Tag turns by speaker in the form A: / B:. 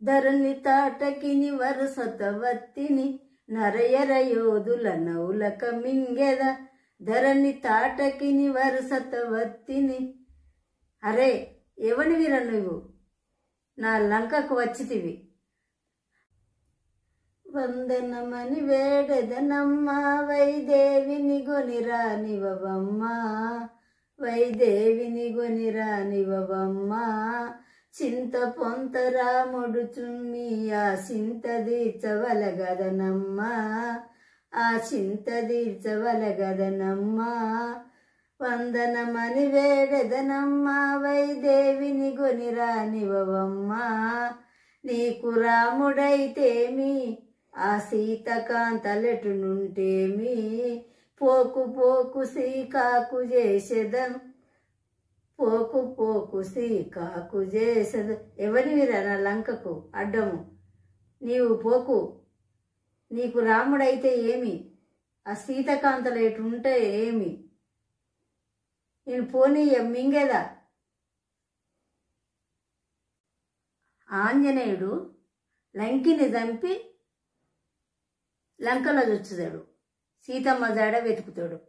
A: ధరణి తాటకిని వరుసతవత్తిని నరయర యోధుల నౌలక మింగెద ధరణి తాటకిని వరుసతవత్తిని. అరే ఎవనివిర నువ్వు? నా లంకకు వచ్చితివి. వందనమని వేడెదనమ్మా వైదేవిని గొనిరానివమ్మా వైదేవిని గొనిరానివమ్మా. చింత పొంత రాముడు చుమ్మి ఆ చింత తీర్చవలగదనమ్మా ఆ చింత తీర్చవలగదనమ్మా. వందనమని వేడెదనమ్మా వైదేవిని గొనిరానివమ్మా. నీకు రాముడైతేమి ఆ సీతకాంతలెటునుంటేమి పోకు పోకు శ్రీకాకు చేసేదం పోకు పోకు శ్రీకాకు చేసేది. ఎవరివిరా నా లంకకు అడ్డము? నీవు పోకు. నీకు రాముడైతే ఏమి ఆ సీతకాంతలు ఎటుంటే ఏమి? నేను పోనీయ మింగేదా? ఆంజనేయుడు లంకిని చంపి లంకలో చొచ్చుతాడు, సీతమ్మ జాడ వెతుకుతాడు.